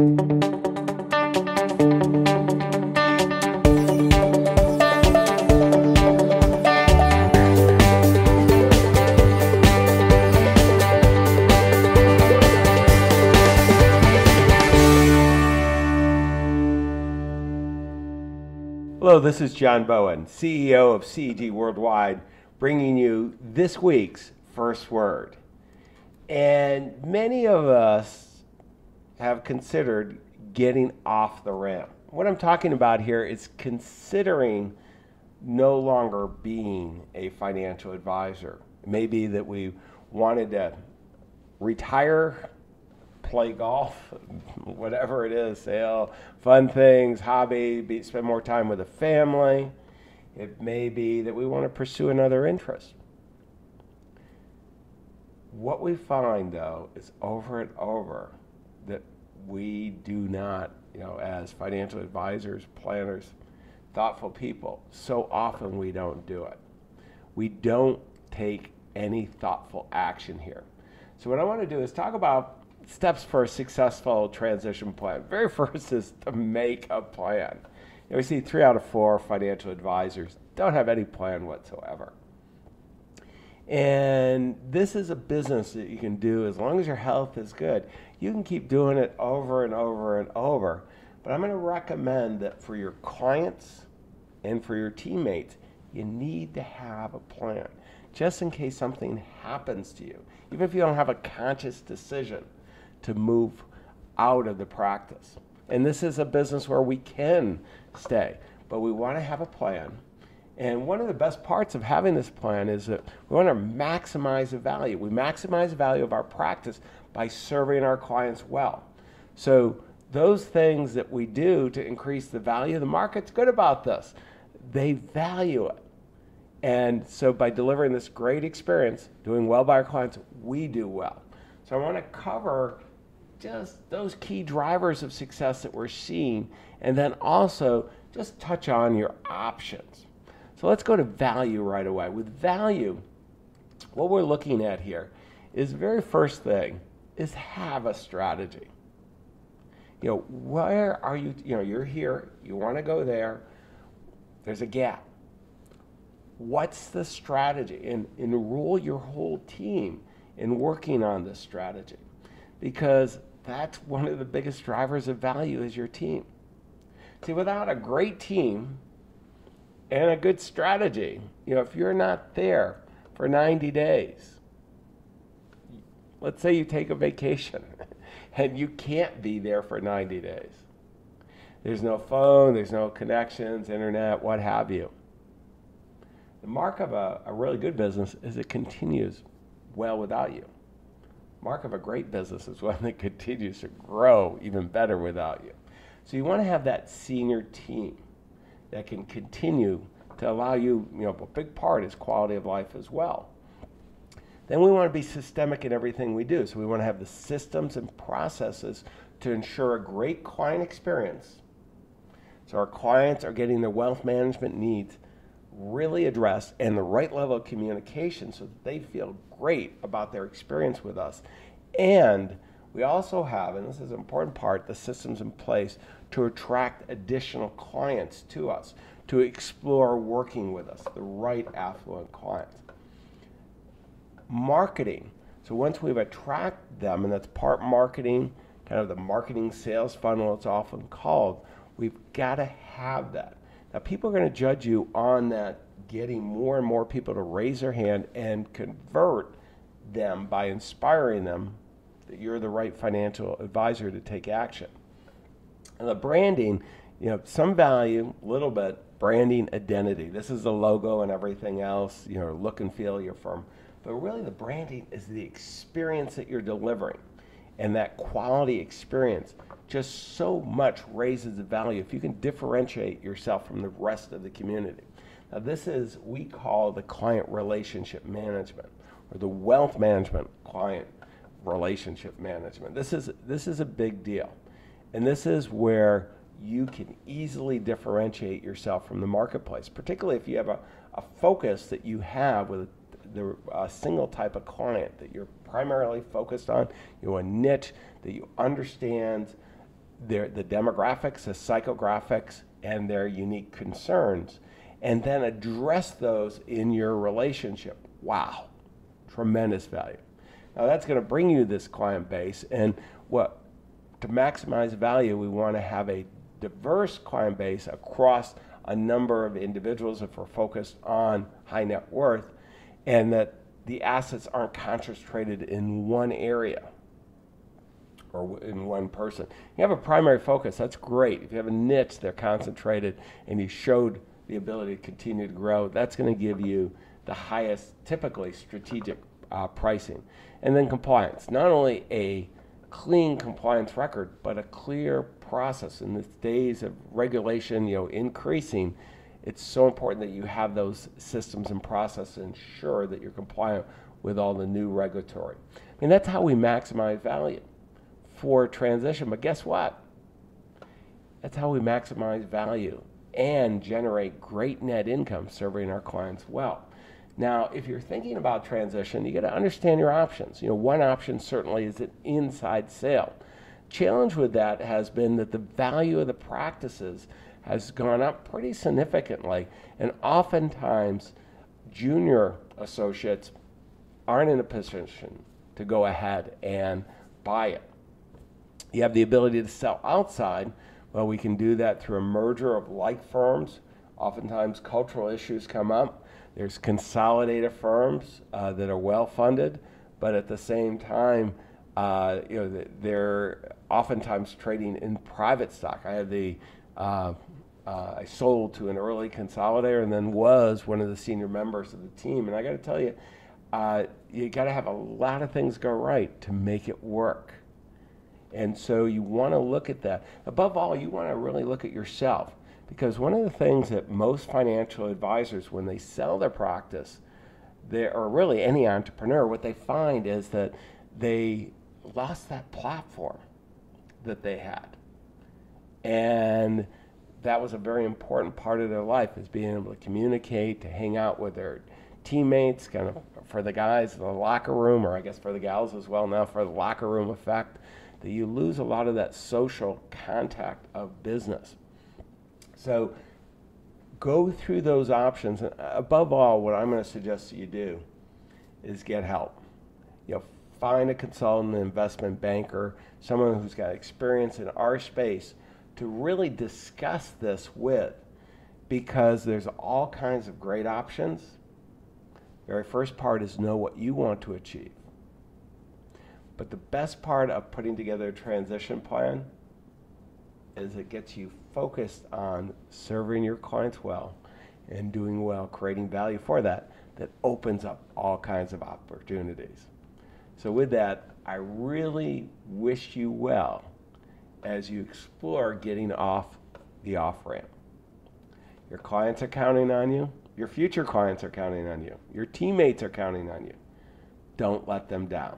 Hello, this is John Bowen, CEO of CEG Worldwide, bringing you this week's First Word. And many of us have considered getting off the rim. What I'm talking about here is considering no longer being a financial advisor. It may be that we wanted to retire, play golf, whatever it is, sail, fun things, hobby, spend more time with the family. It may be that we want to pursue another interest. What we find, though, is over and over that we do not, as financial advisors, planners, thoughtful people, so often we don't do it. We don't take any thoughtful action here. So what I want to do is talk about steps for a successful transition plan. Very first is to make a plan. We see 3 out of 4 financial advisors don't have any plan whatsoever. And this is a business that you can do as long as your health is good. You can keep doing it over and over and over. But I'm going to recommend that for your clients and for your teammates, you need to have a plan just in case something happens to you, even if you don't have a conscious decision to move out of the practice. And this is a business where we can stay, but we want to have a plan. And one of the best parts of having this plan is that we want to maximize the value. We maximize the value of our practice by serving our clients well. So those things that we do to increase the value, the market's good about this. They value it. And so by delivering this great experience, doing well by our clients, we do well. So I want to cover just those key drivers of success that we're seeing, and then also just touch on your options. So let's go to value right away. With value, what we're looking at here is the very first thing is have a strategy. Where are you, you're here, you want to go there, there's a gap. What's the strategy? And enroll your whole team in working on this strategy, because that's one of the biggest drivers of value is your team. See, without a great team and a good strategy, if you're not there for 90 days, let's say you take a vacation and you can't be there for 90 days. There's no phone, there's no connections, internet, what have you. The mark of a really good business is it continues well without you. Mark of a great business is one that continues to grow even better without you. So you want to have that senior team that can continue to allow you, a big part is quality of life as well. Then we want to be systemic in everything we do. So we want to have the systems and processes to ensure a great client experience. So our clients are getting their wealth management needs really addressed and the right level of communication so that they feel great about their experience with us. And we also have, and this is an important part, the systems in place to attract additional clients to us, to explore working with us, the right affluent clients. Marketing. So once we've attracted them, and that's part marketing, kind of the marketing sales funnel it's often called, we've got to have that. Now, people are going to judge you on that, getting more and more people to raise their hand and convert them by inspiring them that you're the right financial advisor to take action. And the branding, some value, a little bit, branding identity. This is the logo and everything else, look and feel of your firm. But really the branding is the experience that you're delivering. And that quality experience just so much raises the value if you can differentiate yourself from the rest of the community. Now this is, we call the client relationship management, or the wealth management client relationship management. This is a big deal. And this is where you can easily differentiate yourself from the marketplace, particularly if you have a focus that you have with a single type of client that you're primarily focused on, a niche that you understand the demographics, the psychographics, and their unique concerns, and then address those in your relationship. Wow, tremendous value. Now that's going to bring you this client base, and to maximize value, we want to have a diverse client base across a number of individuals if we're focused on high net worth, and that the assets aren't concentrated in one area or in one person. You have a primary focus, that's great. If you have a niche, they're concentrated, and you showed the ability to continue to grow, that's going to give you the highest, typically, strategic pricing. And then compliance, not only a clean compliance record, but a clear process. In the days of regulation, increasing, it's so important that you have those systems and processes to ensure that you're compliant with all the new regulatory. I mean, that's how we maximize value for transition. But guess what? That's how we maximize value and generate great net income serving our clients well. Now, if you're thinking about transition, you got to understand your options. One option certainly is an inside sale. Challenge with that has been that the value of the practices has gone up pretty significantly, and oftentimes junior associates aren't in a position to go ahead and buy it. You have the ability to sell outside. Well, we can do that through a merger of like firms. Oftentimes cultural issues come up. There's consolidated firms that are well funded, but at the same time, they're oftentimes trading in private stock. I had I sold to an early consolidator and then was one of the senior members of the team. And I got to tell you, you got to have a lot of things go right to make it work. And so you want to look at that. Above all, you want to really look at yourself, because one of the things that most financial advisors, when they sell their practice, or really any entrepreneur, what they find is that they lost that platform that they had. And that was a very important part of their life, is being able to communicate, to hang out with their teammates, kind of for the guys, the locker room, or I guess for the gals as well now, for the locker room effect, that you lose a lot of that social contact of business. So go through those options. And above all, what I'm going to suggest that you do is get help. Find a consultant, an investment banker, someone who's got experience in our space to really discuss this with, because there's all kinds of great options. The very first part is know what you want to achieve. But the best part of putting together a transition plan is it gets you focused on serving your clients well and doing well, creating value for that opens up all kinds of opportunities. So with that, I really wish you well as you explore getting off the off-ramp. Your clients are counting on you. Your future clients are counting on you. Your teammates are counting on you. Don't let them down.